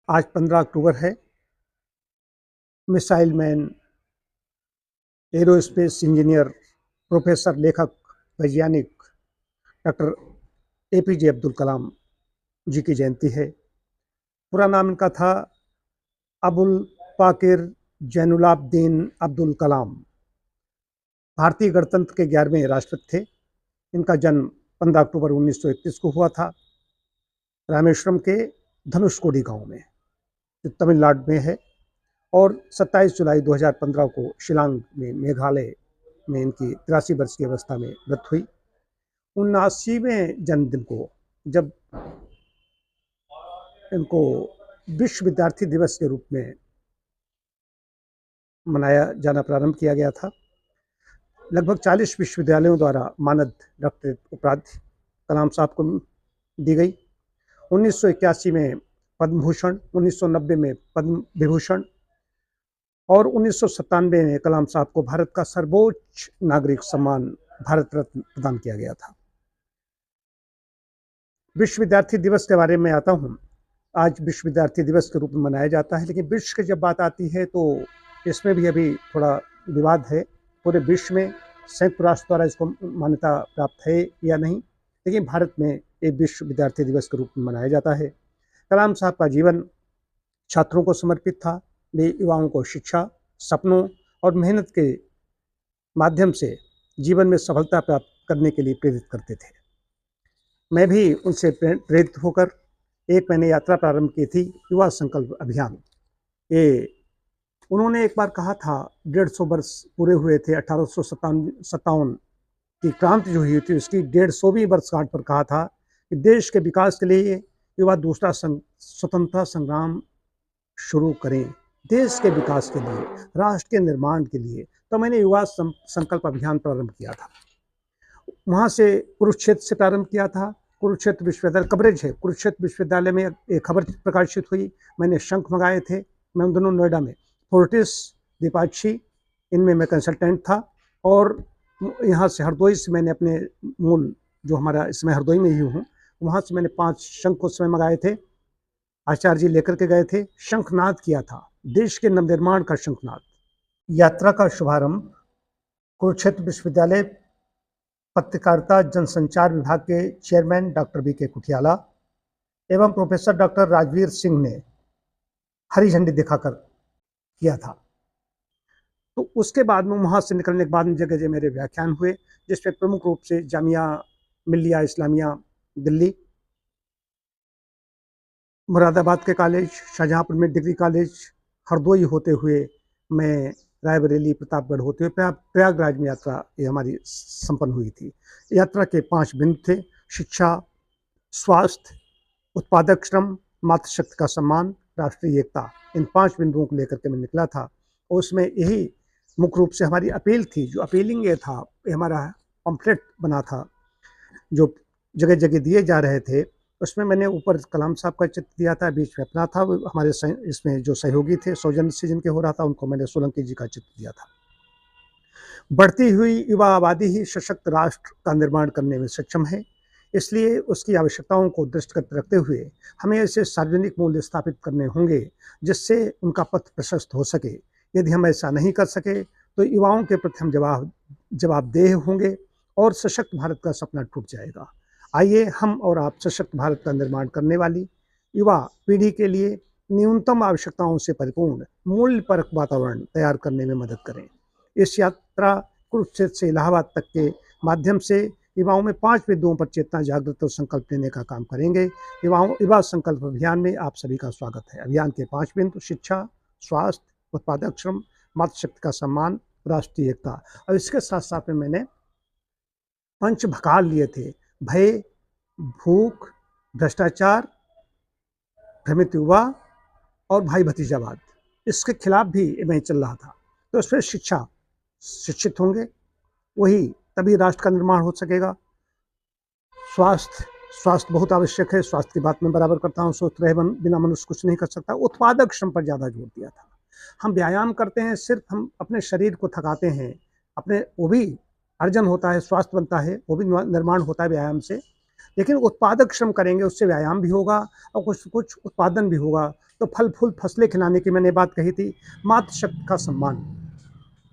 आज 15 अक्टूबर है। Missile man, aerospace engineer, professor, लेखक, वैज्ञानिक डॉक्टर एपीजे अब्दुल कलाम जी की जयंती है। पूरा नाम इनका था अबुल पाकिर जैनुलाब्दीन अब्दुल कलाम। भारतीय गणतंत्र के 11वें राष्ट्रपति थे। इनका जन्म 15 अक्टूबर 1931 को हुआ था, रामेश्वरम के धनुषकोडी गांव में, जो तमिलनाडु में है। और 27 जुलाई 2015 को शिलांग में, मेघालय में इनकी 83 वर्ष की अवस्था में मृत्यु हुई। 79वें जन्मदिन को जब इनको विश्व विद्यार्थी दिवस के रूप में मनाया जाना प्रारंभ किया गया था, लगभग 40 विश्वविद्यालयों द्वारा मानद डॉक्टरेट उपाधि कलाम साहब को दी गई। 1981 में पद्म भूषण, 1990 में पद्म विभूषण और 1997 में कलाम साहब को भारत का सर्वोच्च नागरिक सम्मान भारत रत्न प्रदान किया गया था। विश्व विद्यार्थी दिवस के बारे में आता हूँ। आज विश्व विद्यार्थी दिवस के रूप में मनाया जाता है, लेकिन विश्व की जब बात आती है तो इसमें भी अभी थोड़ा विवाद है। पूरे विश्व में संयुक्त राष्ट्र द्वारा इसको मान्यता प्राप्त है या नहीं, लेकिन भारत में ये विश्व विद्यार्थी दिवस के रूप में मनाया जाता है। कलाम साहब का जीवन छात्रों को समर्पित था। वे युवाओं को शिक्षा, सपनों और मेहनत के माध्यम से जीवन में सफलता प्राप्त करने के लिए प्रेरित करते थे। मैं भी उनसे प्रेरित होकर मैंने यात्रा प्रारंभ की थी, युवा संकल्प अभियान। ये उन्होंने एक बार कहा था, 150 वर्ष पूरे हुए थे 1857 की क्रांति जो हुई थी, उसकी 150वीं वर्षगांठ पर कहा था कि देश के विकास के लिए युवा दूसरा स्वतंत्रता संग्राम शुरू करें, देश के विकास के लिए, राष्ट्र के निर्माण के लिए। तो मैंने युवा संकल्प अभियान प्रारंभ किया था। वहाँ से कुरुक्षेत्र से प्रारंभ किया था। कुरुक्षेत्र विश्वविद्यालय कवरेज है, कुरुक्षेत्र विश्वविद्यालय में एक खबर प्रकाशित हुई। मैंने शंख मंगाए थे। मैं उन दोनों नोएडा में, फोर्टिस, दीपाक्षी, इनमें मैं कंसल्टेंट था। और यहाँ से हरदोई से मैंने अपने मूल, जो हमारा इसमें हरदोई में ही हूँ, वहाँ से मैंने 5 शंख उस समय मंगाए थे। आचार्य जी लेकर के गए थे। शंखनाद किया था, देश के नवनिर्माण का शंखनाद। यात्रा का शुभारंभ कुरुक्षेत्र विश्वविद्यालय पत्रकारिता जनसंचार विभाग के चेयरमैन डॉक्टर बी.के. कुठियाला एवं प्रोफेसर डॉक्टर राजवीर सिंह ने हरी झंडी दिखाकर किया था। तो उसके बाद में वहाँ से निकलने के बाद में जगह जगह मेरे व्याख्यान हुए, जिसपे प्रमुख रूप से जामिया मिल्लिया इस्लामिया दिल्ली, मुरादाबाद के कॉलेज, शाहजहाँपुर में डिग्री कॉलेज, हरदोई होते हुए मैं रायबरेली, प्रतापगढ़ होते हुए प्रयागराज में यात्रा ये हमारी संपन्न हुई थी। यात्रा के 5 बिंदु थे: शिक्षा, स्वास्थ्य, उत्पादक श्रम, मातृशक्ति का सम्मान, राष्ट्रीय एकता। इन 5 बिंदुओं को लेकर के मैं निकला था। और उसमें यही मुख्य रूप से हमारी अपील थी। जो अपीलिंग ये था, ये हमारा पम्फलेट बना था जो जगह जगह दिए जा रहे थे। उसमें मैंने ऊपर कलाम साहब का चित्र दिया था, बीच में अपना था। हमारे इसमें जो सहयोगी थे, सौजन्य से जिनके हो रहा था, उनको मैंने सोलंकी जी का चित्र दिया था। बढ़ती हुई युवा आबादी ही सशक्त राष्ट्र का निर्माण करने में सक्षम है, इसलिए उसकी आवश्यकताओं को दृष्टिगत रखते हुए हमें ऐसे सार्वजनिक मूल्य स्थापित करने होंगे जिससे उनका पथ प्रशस्त हो सके। यदि हम ऐसा नहीं कर सके तो युवाओं के प्रति हम जवाबदेह होंगे और सशक्त भारत का सपना टूट जाएगा। आइए हम और आप सशक्त भारत का निर्माण करने वाली युवा पीढ़ी के लिए न्यूनतम आवश्यकताओं से परिपूर्ण मूल्यपरक वातावरण तैयार करने में मदद करें। इस यात्रा कुरुक्षेत्र से इलाहाबाद तक के माध्यम से युवाओं में 5 बिंदुओं पर चेतना जागृत और संकल्प लेने का काम करेंगे। युवा संकल्प अभियान में आप सभी का स्वागत है। अभियान के 5 बिंदु: शिक्षा, स्वास्थ्य, उत्पादक श्रम, मातृशक्ति का सम्मान, राष्ट्रीय एकता। और इसके साथ साथ में मैंने 5 भकाल लिए थे: भय, भूख, भ्रष्टाचार, भ्रमित युवा और भाई भतीजावाद। इसके खिलाफ भी मैं चल रहा था। तो उसमें शिक्षा, शिक्षित होंगे वही तभी राष्ट्र का निर्माण हो सकेगा। स्वास्थ्य बहुत आवश्यक है, स्वास्थ्य की बात मैं बराबर करता हूँ। स्वस्थ रहे बिना मनुष्य कुछ नहीं कर सकता। उत्पादक श्रम पर ज़्यादा जोर दिया था। हम व्यायाम करते हैं, सिर्फ हम अपने शरीर को थकाते हैं, अपने वो भी अर्जन होता है, स्वास्थ्य बनता है, वो भी निर्माण होता है व्यायाम से। लेकिन उत्पादक श्रम करेंगे, उससे व्यायाम भी होगा और कुछ कुछ उत्पादन भी होगा। तो फल फूल फसलें खिलाने की मैंने बात कही थी, मातृशक्ति का सम्मान,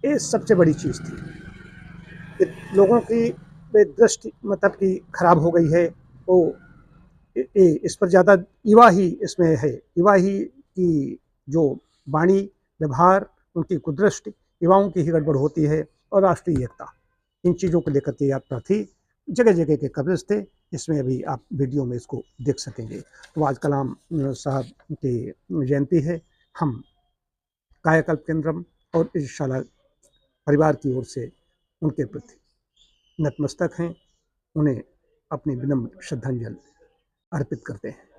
ये सबसे बड़ी चीज़ थी। लोगों की दृष्टि मतलब कि खराब हो गई है, वो इस पर ज़्यादा युवा ही इसमें है, युवा ही की जो वाणी व्यवहार, उनकी कुदृष्टि, युवाओं की ही गड़बड़ होती है। और राष्ट्रीय एकता, इन चीज़ों को लेकर के यात्रा थी, जगह जगह के कवरेज थे, इसमें अभी आप वीडियो में इसको देख सकेंगे। तो आज कलाम साहब की जयंती है, हम कायाकल्प केंद्रम और इस शाला परिवार की ओर से उनके प्रति नतमस्तक हैं, उन्हें अपनी विनम्र श्रद्धांजलि अर्पित करते हैं।